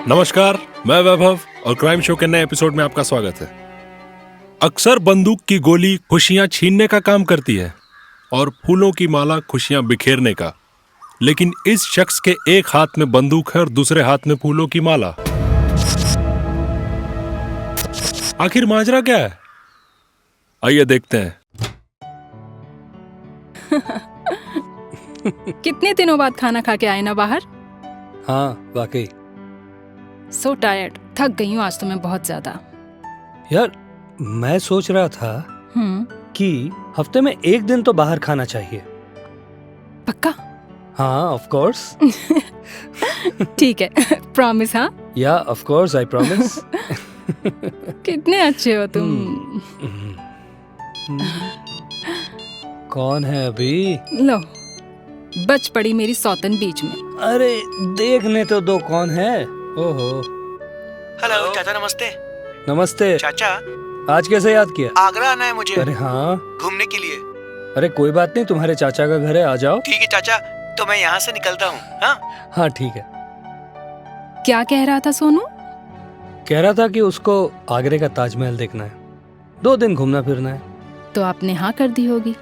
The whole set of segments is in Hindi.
नमस्कार, मैं वैभव और क्राइम शो के नए एपिसोड में आपका स्वागत है। अक्सर बंदूक की गोली खुशियां छीनने का काम करती है और फूलों की माला खुशियां बिखेरने का, लेकिन इस शख्स के एक हाथ में बंदूक है और दूसरे हाथ में फूलों की माला। आखिर माजरा क्या है? आइए देखते हैं। कितने दिनों बाद खाना खा के आए ना बाहर? हाँ वाकई सो टायर्ड, थक गई हूँ आज तो मैं बहुत ज्यादा। यार, मैं सोच रहा था कि हफ्ते में एक दिन तो बाहर खाना चाहिए। पक्का? हाँ ऑफ कोर्स। ठीक है, प्रॉमिस? हाँ या ऑफ कोर्स, आई प्रॉमिस। कितने अच्छे हो तुम। कौन है अभी? लो, बच पड़ी मेरी सौतन बीच में। अरे देखने तो दो कौन है। ओहो। हेलो चाचा, नमस्ते। नमस्ते चाचा, आज कैसे याद किया? आगरा आना है मुझे अरे हाँ, घूमने के लिए। अरे कोई बात नहीं, तुम्हारे चाचा का घर है, आ जाओ। ठीक है चाचा, तो मैं यहाँ से निकलता हूँ। हाँ हाँ ठीक है। क्या कह रहा था सोनू? कह रहा था कि उसको आगरे का ताजमहल देखना है, 2 दिन घूमना फिरना है। तो आपने हाँ कर दी होगी।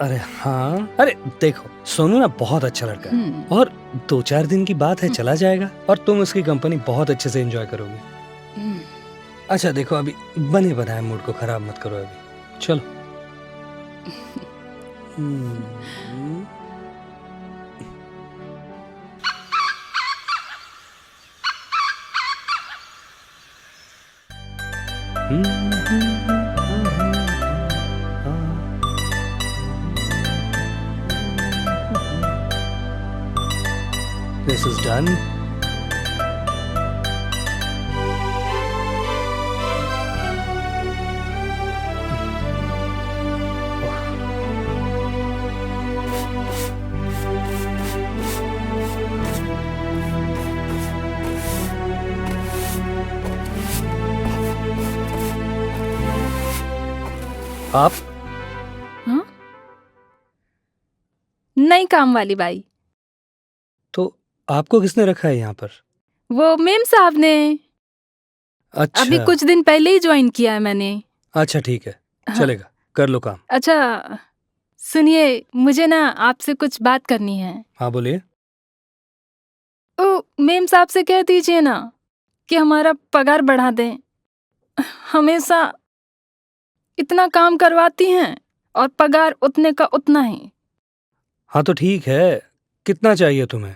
अरे हाँ, अरे देखो सोनू ना बहुत अच्छा लड़का है और 2-4 दिन की बात है, चला जाएगा और तुम उसकी कंपनी बहुत अच्छे से एंजॉय करोगे। अच्छा देखो, अभी बने बनाए मूड को खराब मत करो अभी, चलो। This is done. आप? हाँ? नई काम वाली बाई। तो आपको किसने रखा है यहाँ पर? वो मेम साहब ने। अच्छा, अभी कुछ दिन पहले ही ज्वाइन किया है मैंने। अच्छा ठीक है, हाँ। चलेगा, कर लो काम। अच्छा सुनिए, मुझे ना आपसे कुछ बात करनी है। हाँ बोलिए। ओ, मेम साहब से कह दीजिए ना कि हमारा पगार बढ़ा दें। हमेशा इतना काम करवाती हैं और पगार उतने का उतना ही। हाँ तो ठीक है, कितना चाहिए तुम्हें?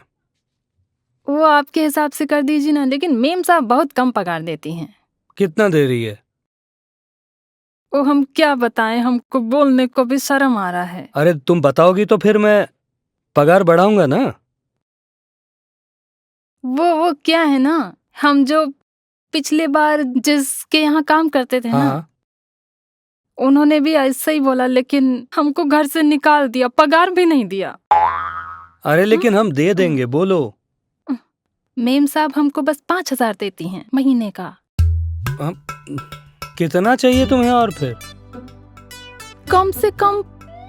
वो आपके हिसाब से कर दीजिए ना, लेकिन मेम साहब बहुत कम पगार देती हैं। कितना दे रही है? वो हम क्या बताएं, हमको बोलने को भी शर्म आ रहा है। अरे तुम बताओगी तो फिर मैं पगार बढ़ाऊंगा ना। वो क्या है ना, हम जो पिछले बार जिसके यहाँ काम करते थे ना, हाँ, उन्होंने भी ऐसा ही बोला, लेकिन हमको घर से निकाल दिया, पगार भी नहीं दिया। अरे लेकिन हम दे देंगे, बोलो। मेम साहब हमको बस 5,000 देती हैं महीने का। कितना चाहिए तुम्हें? और फिर कम से कम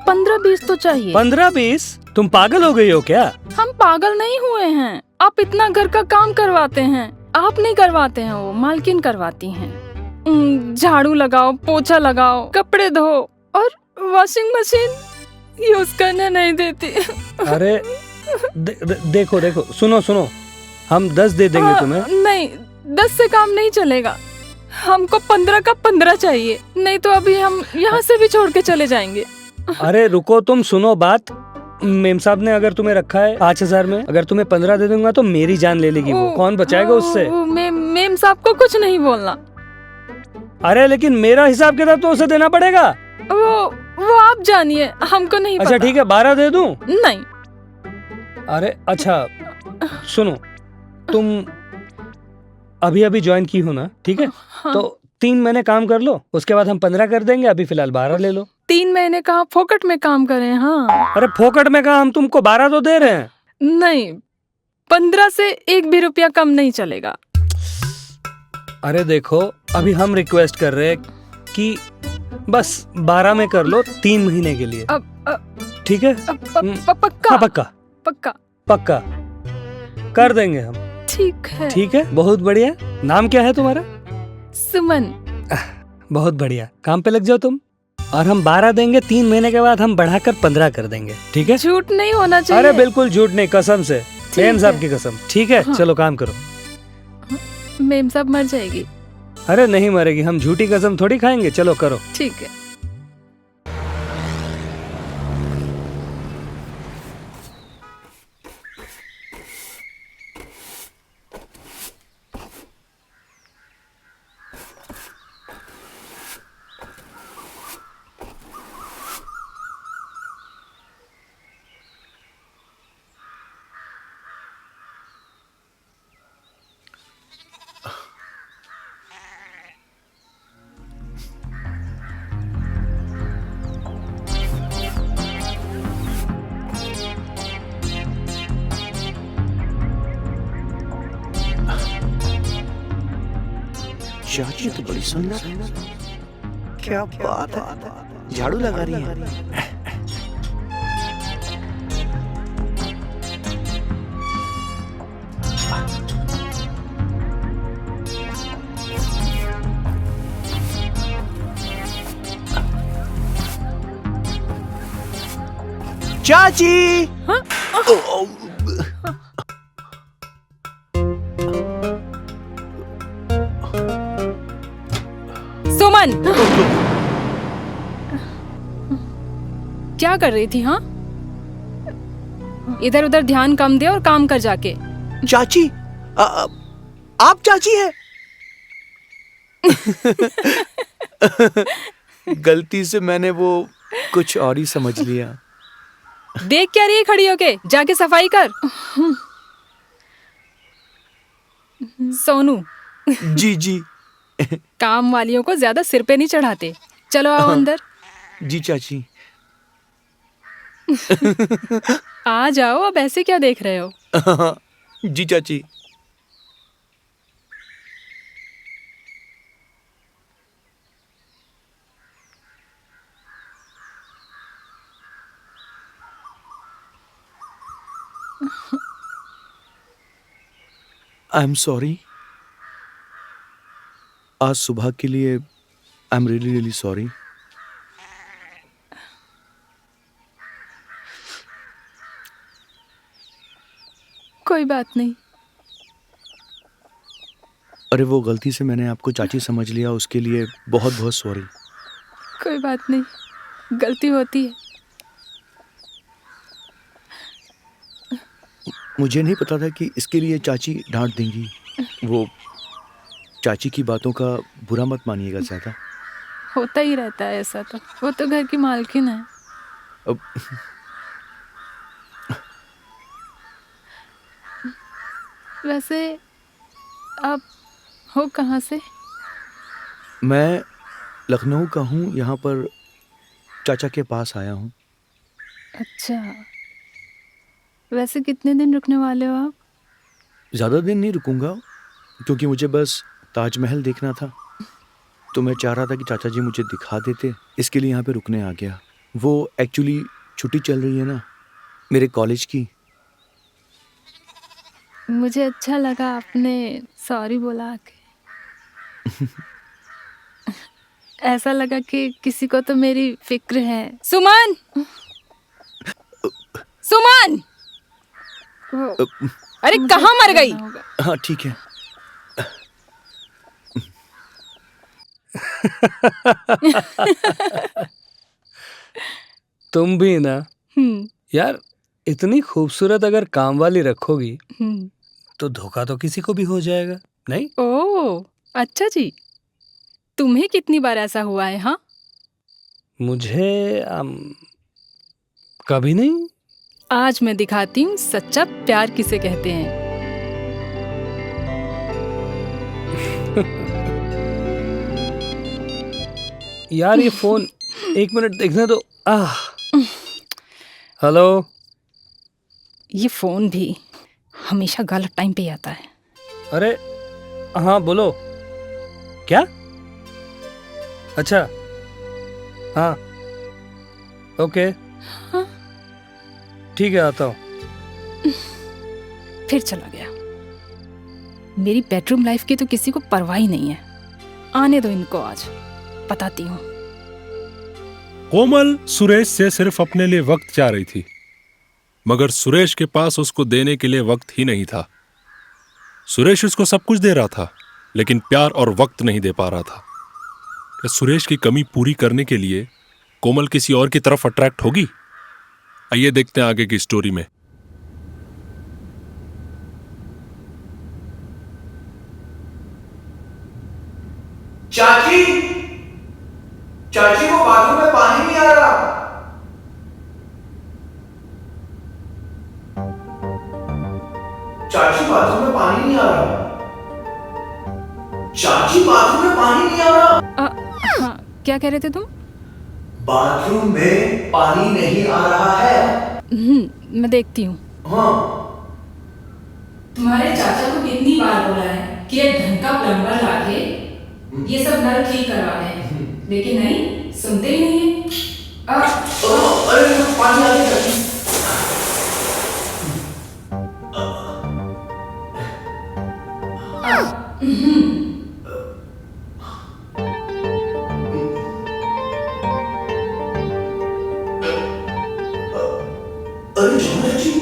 15-20 तो चाहिए। 15-20? तुम पागल हो गई हो क्या? हम पागल नहीं हुए हैं। आप इतना घर का काम करवाते हैं, आप नहीं करवाते हैं, वो मालकिन करवाती हैं। झाड़ू लगाओ, पोछा लगाओ, कपड़े धो और वॉशिंग मशीन यूज करने नहीं देती। अरे देखो देखो, सुनो सुनो, हम 10 दे देंगे तुम्हें। नहीं, 10 से काम नहीं चलेगा, हमको 15 का 15 चाहिए, नहीं तो अभी हम यहाँ से भी छोड़ के चले जाएंगे। अरे रुको, तुम सुनो बात। मेम साहब ने अगर तुम्हें रखा है 5,000 में, अगर तुम्हें 15 दे दूंगा तो मेरी जान ले लेगी वो। कौन बचाएगा उससे? मेम साहब को कुछ नहीं बोलना। अरे लेकिन मेरा हिसाब किताब तो उसे देना पड़ेगा। वो आप जानिए, हमको नहीं अच्छा पता। ठीक है, 12 दे दूं? नहीं। अरे अच्छा सुनो, तुम अभी ज्वाइन की हो ना, ठीक है? हाँ। तो 3 महीने काम कर लो, उसके बाद हम 15 कर देंगे। अभी फिलहाल 12 ले लो। 3 महीने का फोकट में काम करें? हाँ। अरे फोकट में कहा, हम तुमको 12 तो दे रहे हैं। नहीं, 15 से 1 भी रुपया कम नहीं चलेगा। अरे देखो, अभी हम रिक्वेस्ट कर रहे हैं कि बस 12 में कर लो 3 महीने के लिए। ठीक है? पक्का? हाँ पक्का पक्का? पक्का। कर देंगे हम। ठीक है। ठीक है, बहुत बढ़िया। नाम क्या है तुम्हारा? सुमन। बहुत बढ़िया, काम पे लग जाओ तुम। और हम 12 देंगे, 3 महीने के बाद हम बढ़ाकर 15 कर देंगे। ठीक है? झूठ नहीं होना चाहिए। अरे बिल्कुल झूठ नहीं, कसम से, मेम साहब है। की कसम। ठीक है, हाँ। चलो काम करो। मेम साहब मर जाएगी। अरे नहीं मरेगी, हम झूठी कसम थोड़ी खाएंगे। चलो करो। ठीक है। चाची तो बड़ी सुंदर है। क्या बात है, झाड़ू लगा रही है। चाची। हाँ? सुमन, क्या कर रही थी? हाँ, इधर उधर ध्यान कम दे और काम कर जाके। चाची, आप चाची हैं? गलती से मैंने वो कुछ और ही समझ लिया। देख क्या रही है खड़ी होके? जाके सफाई कर। सोनू, जी जी। काम वालियों को ज्यादा सिर पे नहीं चढ़ाते। चलो आओ अंदर। जी चाची। आ जाओ, अब ऐसे क्या देख रहे हो? जी चाची। I am sorry. आज सुबह के लिए I am really really sorry. कोई बात नहीं। अरे वो गलती से मैंने आपको चाची समझ लिया, उसके लिए बहुत बहुत सॉरी। कोई बात नहीं, गलती होती है। मुझे नहीं पता था कि इसके लिए चाची डांट देंगी। वो चाची की बातों का बुरा मत मानिएगा ज़्यादा। होता ही रहता है ऐसा, तो वो तो घर की मालकिन है। अब वैसे आप हो कहाँ से? मैं लखनऊ का हूँ, यहाँ पर चाचा के पास आया हूँ। अच्छा, वैसे कितने दिन रुकने वाले हो आप? ज़्यादा दिन नहीं रुकूंगा, क्योंकि मुझे बस ताजमहल देखना था। तो मैं चाह रहा था कि चाचा जी मुझे दिखा देते, इसके लिए यहाँ पे रुकने आ गया। वो एक्चुअली छुट्टी चल रही है ना मेरे कॉलेज की। मुझे अच्छा लगा आपने सॉरी बोला के। ऐसा लगा कि किसी को तो मेरी फिक्र है। सुमन, सुमन! अरे कहाँ मर गई? हाँ ठीक है। तुम भी ना यार, इतनी खूबसूरत अगर काम वाली रखोगी तो धोखा तो किसी को भी हो जाएगा, नहीं? ओह, अच्छा जी। तुम्हें कितनी बार ऐसा हुआ है? हाँ, मुझे कभी नहीं। आज मैं दिखाती हूँ सच्चा प्यार किसे कहते हैं। यार ये फोन 1 मिनट देखने दो। हेलो। ये फोन भी हमेशा गलत टाइम पे आता है। अरे हाँ बोलो। क्या? अच्छा, हाँ ओके, हाँ? ठीक है आता हूँ। फिर चला गया। मेरी बेडरूम लाइफ की तो किसी को परवाह ही नहीं है। आने दो इनको, आज बताती हूँ। कोमल सुरेश से सिर्फ अपने लिए वक्त चाह रही थी, मगर सुरेश के पास उसको देने के लिए वक्त ही नहीं था। सुरेश उसको सब कुछ दे रहा था, लेकिन प्यार और वक्त नहीं दे पा रहा था। क्या सुरेश की कमी पूरी करने के लिए कोमल किसी और की तरफ अट्रैक्ट होगी? आइए देखते हैं आगे की स्टोरी में। चाची, चाची वो बाथरूम में पानी नहीं आ रहा। चाची बाथरूम में पानी नहीं आ रहा। चाची बाथरूम में पानी नहीं आ रहा। हाँ, क्या कह रहे थे तुम? बाथरूम में पानी नहीं आ रहा है। मैं देखती हूँ। हाँ, तुम्हारे चाचा को कितनी बार बोला है कि एक ढंग का प्लम्बर लाके ये सब नल ठीक करवा दें, लेकिन नहीं, सुनते ही नहीं है। अरे पानी आ गया चाची। अरे चाची,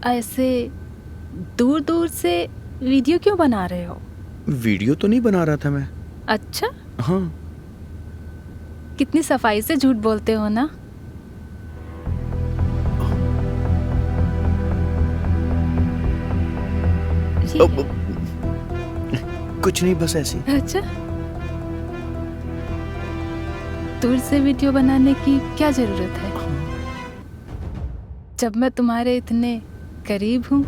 ऐसे दूर दूर से वीडियो क्यों बना रहे हो? वीडियो तो नहीं बना रहा था मैं। अच्छा, हाँ, कितनी सफाई से झूठ बोलते हो ना। कुछ नहीं, बस ऐसे ही। अच्छा, दूर से वीडियो बनाने की क्या जरूरत है, जब मैं तुम्हारे इतने करीब हूँ।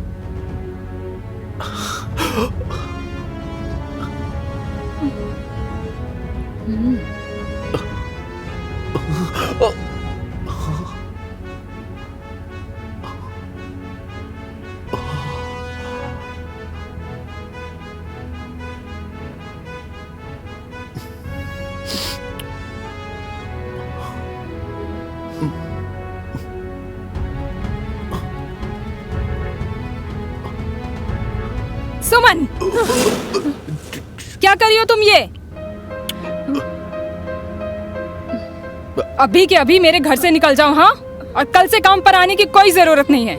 सुमन, क्या कर रही हो तुम ये? अभी के अभी मेरे घर से निकल जाओ। हाँ, और कल से काम पर आने की कोई जरूरत नहीं है।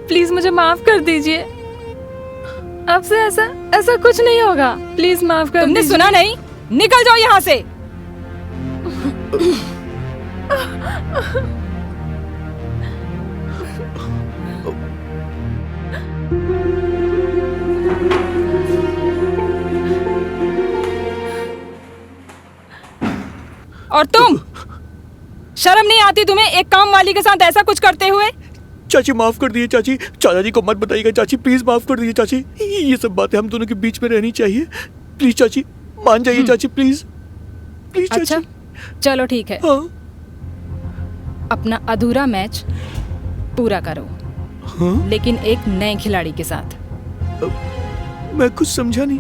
प्लीज मुझे माफ कर दीजिए। अब से ऐसा ऐसा कुछ नहीं होगा। प्लीज माफ कर तुमने दीजिए। सुना नहीं? निकल जाओ यहाँ से। और तुम, शर्म नहीं आती तुम्हें एक काम वाली के साथ ऐसा कुछ करते हुए? चाची माफ कर दिए चाची, चाचा जी को मत बताइएगा चाची, प्लीज माफ कर दीजिए चाची। ये सब बातें हम दोनों के बीच में रहनी चाहिए। प्लीज चाची मान जाइए चाची, प्लीज प्लीज चाची। अच्छा चलो ठीक है, हाँ अपना अधूरा मैच पूरा करो, हाँ लेकिन एक नए खिलाड़ी के साथ। मैं कुछ समझा नहीं।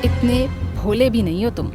इतने भोले भी नहीं हो तुम।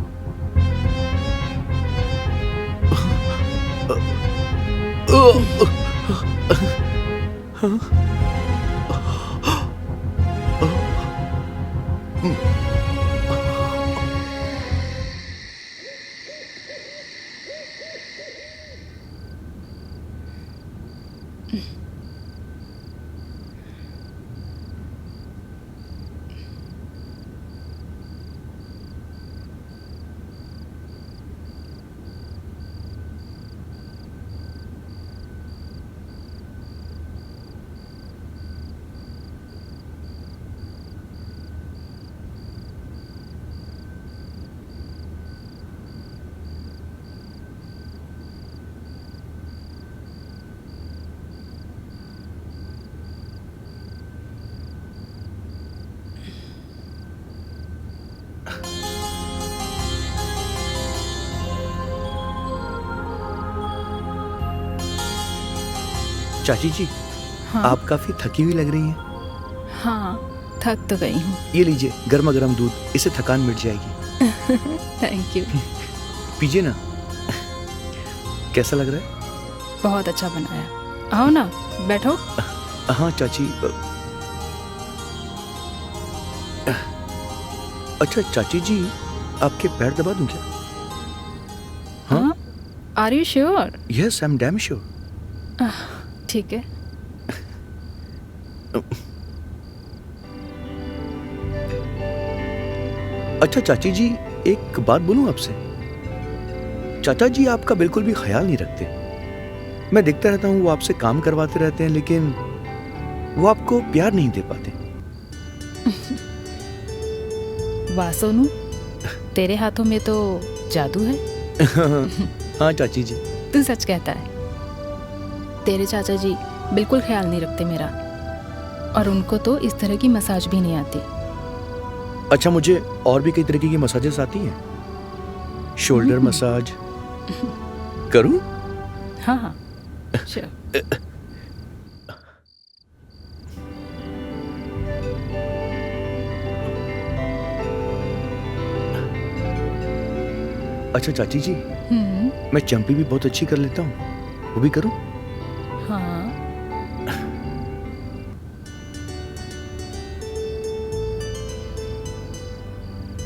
चाची जी हाँ आप काफी थकी हुई लग रही हैं। हाँ थक तो गई हूँ। ये लीजिए गर्मा गर्म दूध, इससे थकान मिट जाएगी। Thank you. पीजिए ना। कैसा लग रहा है? बहुत अच्छा बनाया। आओ ना बैठो। हाँ चाची। अच्छा चाची जी आपके पैर दबा दूं क्या? हाँ are you sure? Yes I am damn sure. ठीक है। अच्छा चाची जी एक बात बोलूं आपसे? चाचा जी आपका बिल्कुल भी ख्याल नहीं रखते। मैं देखता रहता हूं वो आपसे काम करवाते रहते हैं, लेकिन वो आपको प्यार नहीं दे पाते। वाह सोनू, तेरे हाथों में तो जादू है। हाँ चाची जी। तू सच कहता है। तेरे चाचा जी बिल्कुल ख्याल नहीं रखते मेरा, और उनको तो इस तरह की मसाज भी नहीं आती। अच्छा मुझे और भी कई तरीके की मसाजेस आती हैं। शोल्डर मसाज करूं? हाँ हाँ श्योर। अच्छा चाची जी मैं चंपी भी बहुत अच्छी कर लेता हूँ, वो भी करूं? हाँ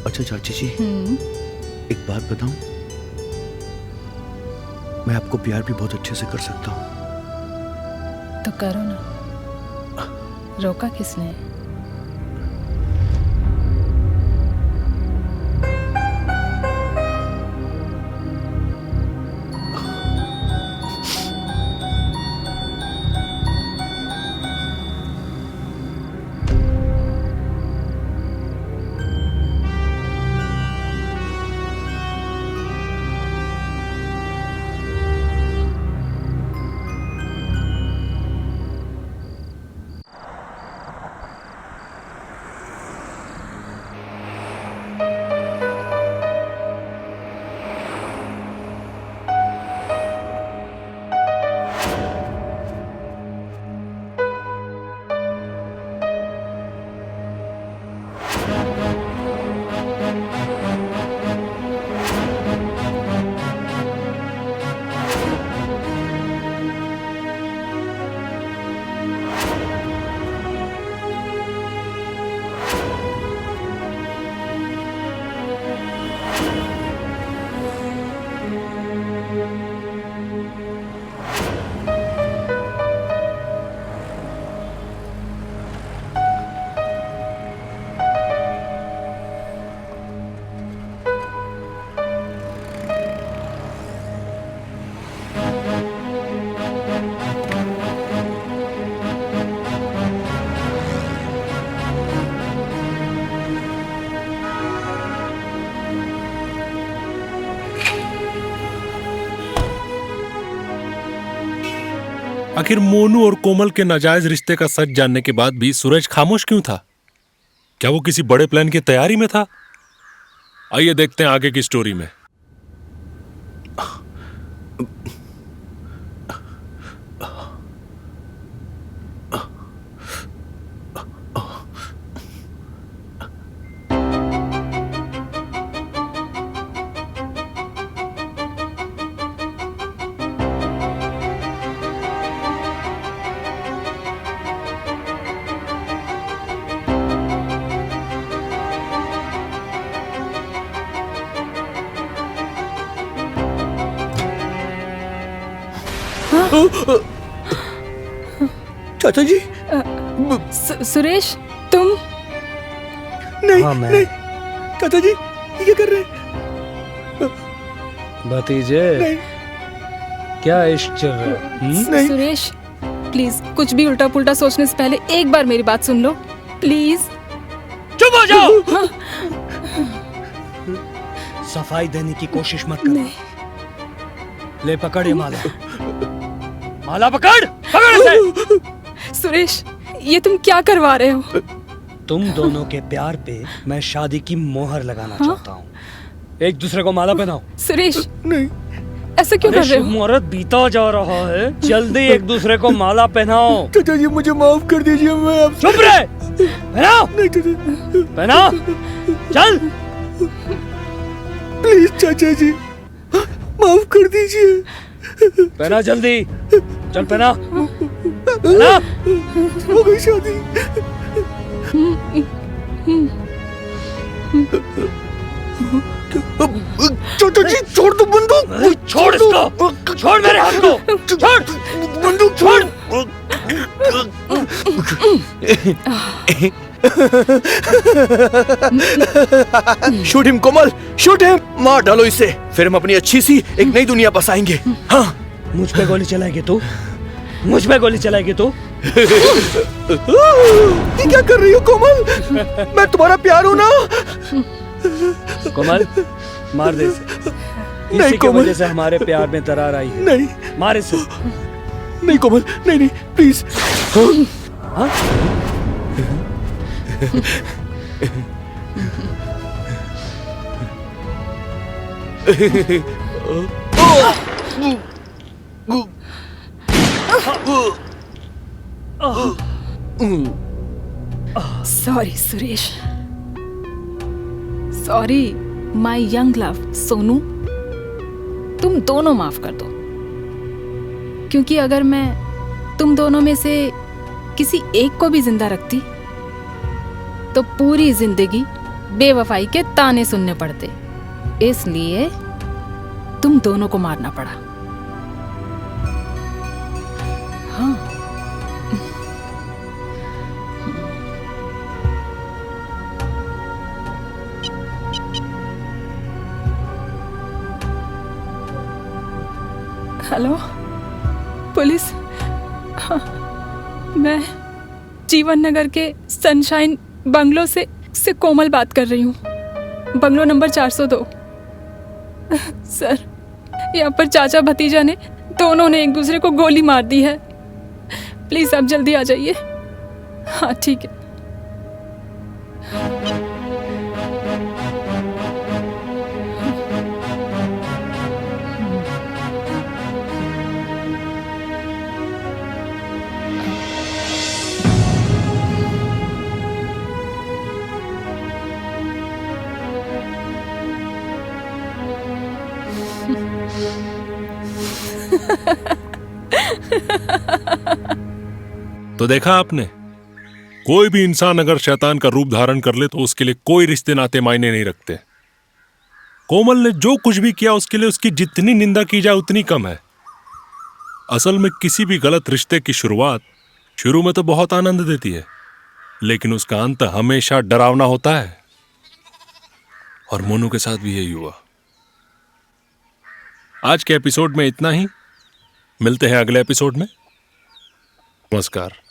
अच्छा चाची जी एक बात बताऊं, मैं आपको प्यार भी बहुत अच्छे से कर सकता हूँ। तो करो ना, रोका किसने? आखिर मोनू और कोमल के नाजायज रिश्ते का सच जानने के बाद भी सूरज खामोश क्यों था? क्या वो किसी बड़े प्लान की तैयारी में था? आइए देखते हैं आगे की स्टोरी में। चाचा जी सुरेश, तुम? नहीं हाँ, मैं। नहीं चाचा जी ये क्या कर रहे हैं? भतीजे, नहीं क्या इश्क चल रहा है? नहीं सुरेश, प्लीज कुछ भी उल्टा पुल्टा सोचने से पहले एक बार मेरी बात सुन लो, प्लीज। चुप हो जाओ। सफाई देने की कोशिश मत करो। ले पकड़ ये माला। माला पकड़, पकड़ इसे। सुरेश, ये तुम क्या करवा रहे हो? तुम दोनों के प्यार पे मैं शादी की मोहर लगाना चाहता हूँ। एक दूसरे को माला पहनाओ। सुरेश, नहीं ऐसा क्यों कर रहे शुभ हो? मुहूर्त बीता जा रहा है, जल्दी एक दूसरे को माला पहनाओ। चाचा जी मुझे माफ कर दीजिए, मैं अब चुप रहे। पहनाओ, नहीं चाचा, पहनाओ, चल। प्लीज चाचा जी माफ कर दीजिए। पहना जल्दी, चल पहना, पहना। हो गई शादी। चाचा जी छोड़ दो बंदूक। छोड़ इसको, छोड़ मेरे हाथ को, छोड़ बंदूक छोड़। शूट हिम कोमल, शूट हिम। मार डालो इसे, फिर हम अपनी अच्छी सी एक नई दुनिया बसाएंगे। हाँ मुझ पे गोली चलाएगी तू? मुझ पे गोली चलाएगी तू? ये क्या कर रही हो कोमल? मैं तुम्हारा प्यार हूं ना। कोमल, मार दे इसे। नहीं, इसी की कोमल। वजह से हमारे प्यार में दरार आई है। नहीं मार इसे। नहीं कोमल, नहीं नहीं प्लीज। हाँ? Sorry Suresh, sorry my young love Sonu. तुम दोनों माफ कर दो, क्योंकि अगर मैं तुम दोनों में से किसी एक को भी जिंदा रखती तो पूरी जिंदगी बेवफाई के ताने सुनने पड़ते। इसलिए तुम दोनों को मारना पड़ा। हाँ, हेलो पुलिस। हाँ, मैं जीवन नगर के सनशाइन बंगलो से कोमल बात कर रही हूँ। Bungalow number 402। सर, यहाँ पर चाचा भतीजा ने दोनों ने एक दूसरे को गोली मार दी है। प्लीज आप जल्दी आ जाइए। हाँ ठीक है। तो देखा आपने, कोई भी इंसान अगर शैतान का रूप धारण कर ले तो उसके लिए कोई रिश्ते नाते मायने नहीं रखते। कोमल ने जो कुछ भी किया उसके लिए उसकी जितनी निंदा की जाए उतनी कम है। असल में किसी भी गलत रिश्ते की शुरुआत शुरू में तो बहुत आनंद देती है, लेकिन उसका अंत हमेशा डरावना होता है। और मोनू के साथ भी यही हुआ। आज के एपिसोड में इतना ही। मिलते हैं अगले एपिसोड में। नमस्कार।